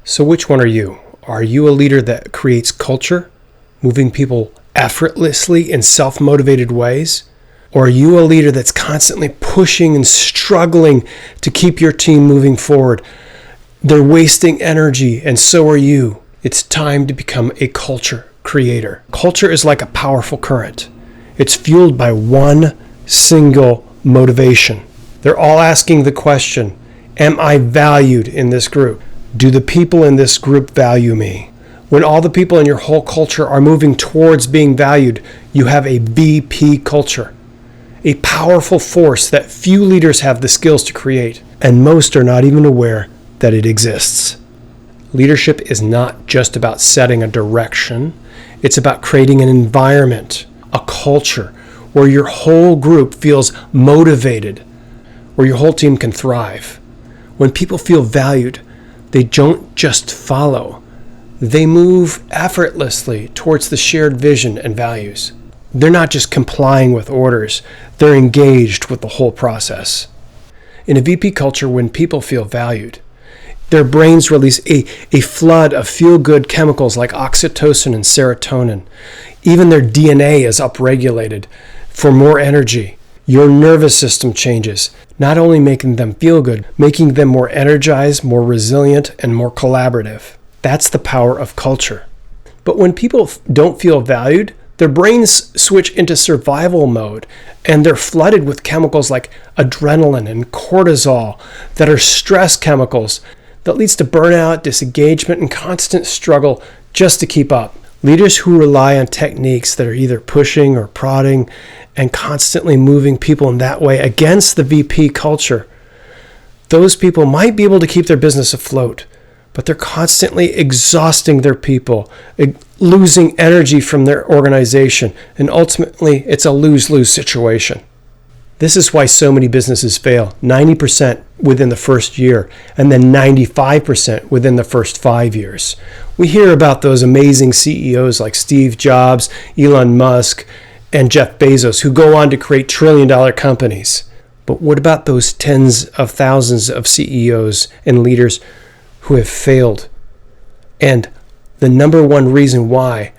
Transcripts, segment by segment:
So which one are you? Are you a leader that creates culture, moving people effortlessly in self-motivated ways? Or are you a leader that's constantly pushing and struggling to keep your team moving forward? They're wasting energy, and so are you. It's time to become a culture creator. Culture is like a powerful current. It's fueled by one single motivation. They're all asking the question, am I valued in this group? Do the people in this group value me? When all the people in your whole culture are moving towards being valued, you have a VP culture, a powerful force that few leaders have the skills to create, and most are not even aware that it exists. Leadership is not just about setting a direction. It's about creating an environment, a culture, where your whole group feels motivated, where your whole team can thrive. When people feel valued, they don't just follow. They move effortlessly towards the shared vision and values. They're not just complying with orders. They're engaged with the whole process. In a VP culture, when people feel valued, their brains release a flood of feel-good chemicals like oxytocin and serotonin. Even their DNA is upregulated for more energy. Your nervous system changes, not only making them feel good, making them more energized, more resilient, and more collaborative. That's the power of culture. But when people don't feel valued, their brains switch into survival mode, and they're flooded with chemicals like adrenaline and cortisol that are stress chemicals that leads to burnout, disengagement, and constant struggle just to keep up. Leaders who rely on techniques that are either pushing or prodding and constantly moving people in that way against the VP culture, those people might be able to keep their business afloat, but they're constantly exhausting their people, losing energy from their organization, and ultimately it's a lose-lose situation. This is why so many businesses fail, 90% within the first year, and then 95% within the first 5 years. We hear about those amazing CEOs like Steve Jobs, Elon Musk, and Jeff Bezos who go on to create trillion-dollar companies. But what about those tens of thousands of CEOs and leaders who have failed? And the number one reason why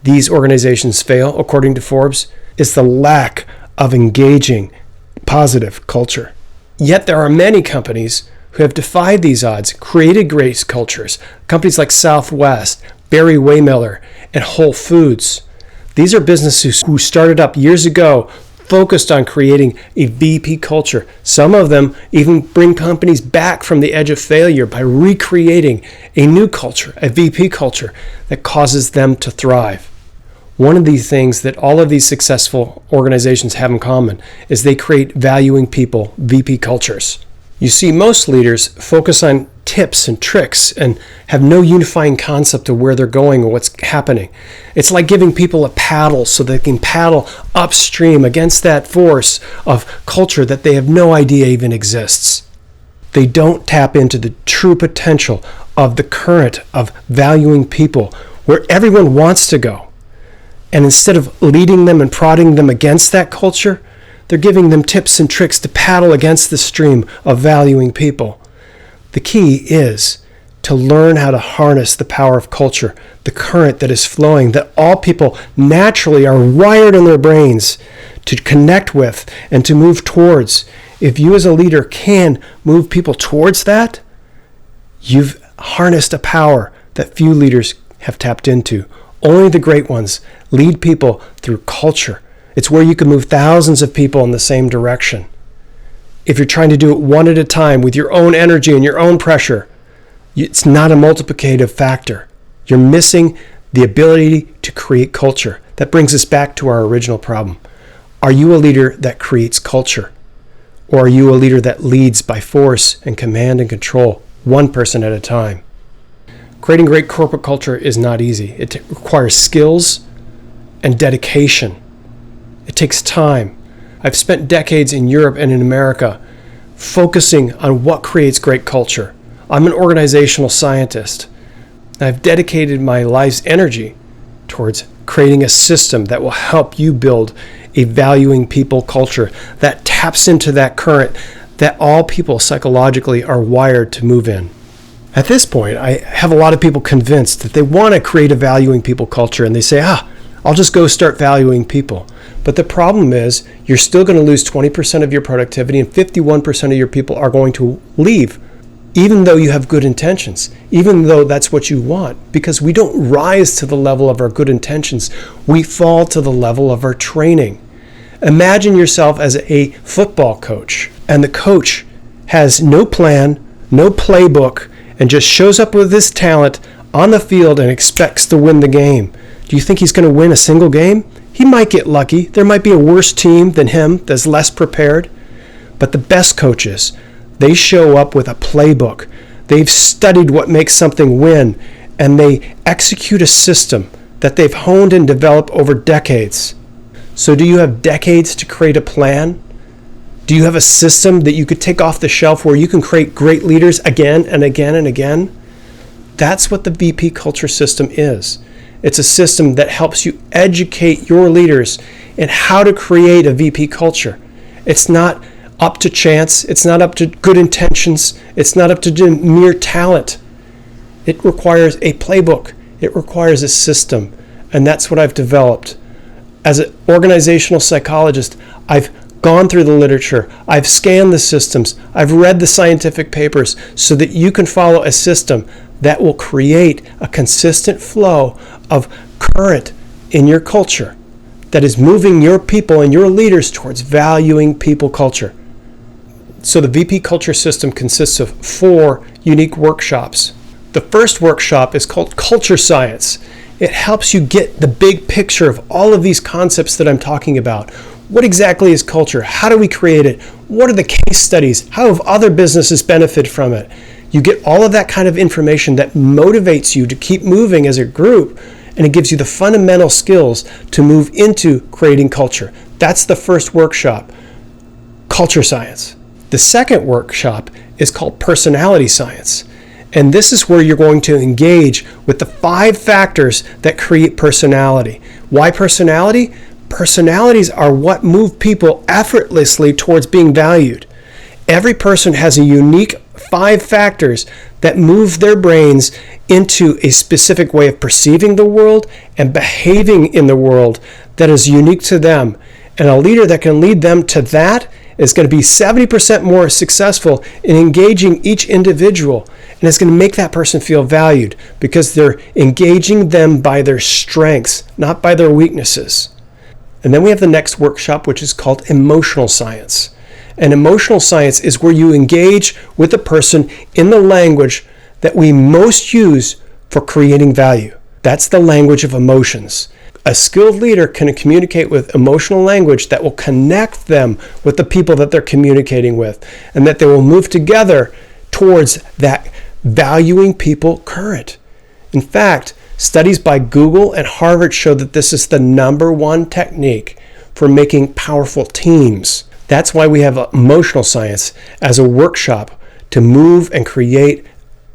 these organizations fail, according to Forbes, is the lack of engaging positive culture. Yet there are many companies who have defied these odds, created great cultures. Companies like Southwest, Barry Wehmiller, and Whole Foods. These are businesses who started up years ago, focused on creating a VP culture. Some of them even bring companies back from the edge of failure by recreating a new culture, a VP culture that causes them to thrive. One of these things that all of these successful organizations have in common is they create valuing people, VP cultures. You see, most leaders focus on tips and tricks and have no unifying concept of where they're going or what's happening. It's like giving people a paddle so they can paddle upstream against that force of culture that they have no idea even exists. They don't tap into the true potential of the current of valuing people where everyone wants to go. And instead of leading them and prodding them against that culture, they're giving them tips and tricks to paddle against the stream of valuing people. The key is to learn how to harness the power of culture, the current that is flowing, that all people naturally are wired in their brains to connect with and to move towards. If you as a leader can move people towards that, you've harnessed a power that few leaders have tapped into. Only the great ones lead people through culture. It's where you can move thousands of people in the same direction. If you're trying to do it one at a time with your own energy and your own pressure, it's not a multiplicative factor. You're missing the ability to create culture. That brings us back to our original problem. Are you a leader that creates culture? Or are you a leader that leads by force and command and control, one person at a time? Creating great corporate culture is not easy. It requires skills and dedication. It takes time. I've spent decades in Europe and in America focusing on what creates great culture. I'm an organizational scientist. I've dedicated my life's energy towards creating a system that will help you build a valuing people culture that taps into that current that all people psychologically are wired to move in. At this point, I have a lot of people convinced that they want to create a valuing people culture, and they say, I'll just go start valuing people. But the problem is you're still going to lose 20% of your productivity, and 51% of your people are going to leave, even though you have good intentions, even though that's what you want, because we don't rise to the level of our good intentions. We fall to the level of our training. Imagine yourself as a football coach, and the coach has no plan, no playbook, and just shows up with his talent on the field and expects to win the game. Do you think he's going to win a single game? He might get lucky. There might be a worse team than him that's less prepared. But the best coaches, they show up with a playbook. They've studied what makes something win, and they execute a system that they've honed and developed over decades. So do you have decades to create a plan? Do you have a system that you could take off the shelf where you can create great leaders again and again and again? That's what the VP culture system is. It's a system that helps you educate your leaders in how to create a VP culture. It's not up to chance. It's not up to good intentions. It's not up to mere talent. It requires a playbook. It requires a system. And that's what I've developed. As an organizational psychologist, I've gone through the literature, I've scanned the systems, I've read the scientific papers so that you can follow a system that will create a consistent flow of current in your culture that is moving your people and your leaders towards valuing people culture. So the VP culture system consists of 4 unique workshops. The first workshop is called Culture Science. It helps you get the big picture of all of these concepts that I'm talking about. What exactly is culture? How do we create it? What are the case studies? How have other businesses benefited from it? You get all of that kind of information that motivates you to keep moving as a group, and it gives you the fundamental skills to move into creating culture. That's the first workshop, Culture Science. The second workshop is called Personality Science. And this is where you're going to engage with the 5 factors that create personality. Why personality? Personalities are what move people effortlessly towards being valued. Every person has a unique 5 factors that move their brains into a specific way of perceiving the world and behaving in the world that is unique to them. And a leader that can lead them to that is going to be 70% more successful in engaging each individual. And it's going to make that person feel valued because they're engaging them by their strengths, not by their weaknesses. And then we have the next workshop, which is called Emotional Science. And emotional science is where you engage with the person in the language that we most use for creating value. That's the language of emotions. A skilled leader can communicate with emotional language that will connect them with the people that they're communicating with, and that they will move together towards that valuing people current. In fact, studies by Google and Harvard show that this is the #1 technique for making powerful teams. That's why we have emotional science as a workshop to move and create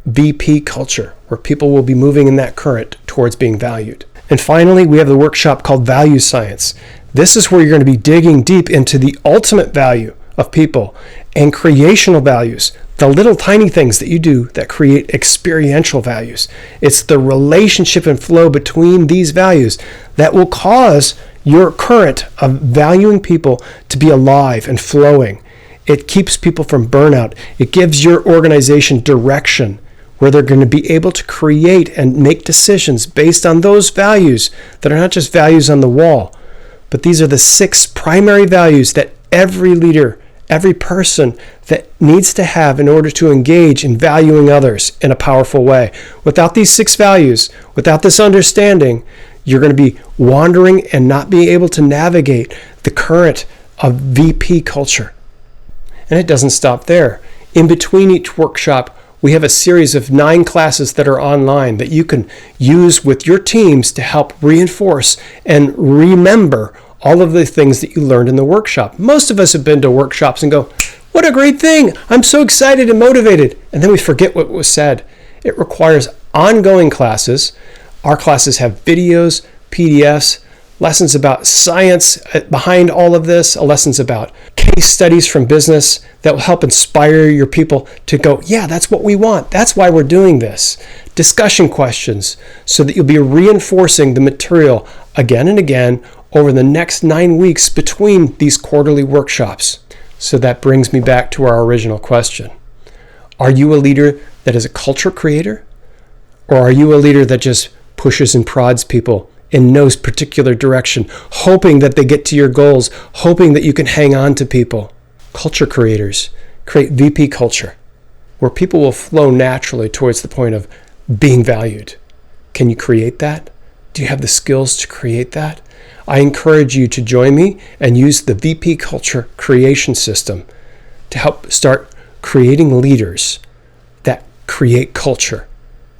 VP culture, where people will be moving in that current towards being valued. And finally, we have the workshop called Value Science. This is where you're going to be digging deep into the ultimate value of people and creational values, the little tiny things that you do that create experiential values. It's the relationship and flow between these values that will cause your current of valuing people to be alive and flowing. It keeps people from burnout. It gives your organization direction, where they're going to be able to create and make decisions based on those values that are not just values on the wall, but these are the 6 primary values that every leader, every person that needs to have in order to engage in valuing others in a powerful way. Without these 6 values, without this understanding, you're going to be wandering and not be able to navigate the current of VP culture. And it doesn't stop there. In between each workshop, we have a series of 9 classes that are online that you can use with your teams to help reinforce and remember all of the things that you learned in the workshop. Most of us have been to workshops and go, what a great thing! I'm so excited and motivated. And then we forget what was said. It requires ongoing classes. Our classes have videos, PDFs, lessons about science behind all of this, lessons about case studies from business that will help inspire your people to go, yeah, that's what we want. That's why we're doing this. Discussion questions so that you'll be reinforcing the material again and again over the next 9 weeks between these quarterly workshops. So that brings me back to our original question. Are you a leader that is a culture creator? Or are you a leader that just pushes and prods people in no particular direction, hoping that they get to your goals, hoping that you can hang on to people? Culture creators create VP culture, where people will flow naturally towards the point of being valued. Can you create that? Do you have the skills to create that? I encourage you to join me and use the VP culture creation system to help start creating leaders that create culture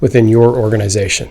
within your organization.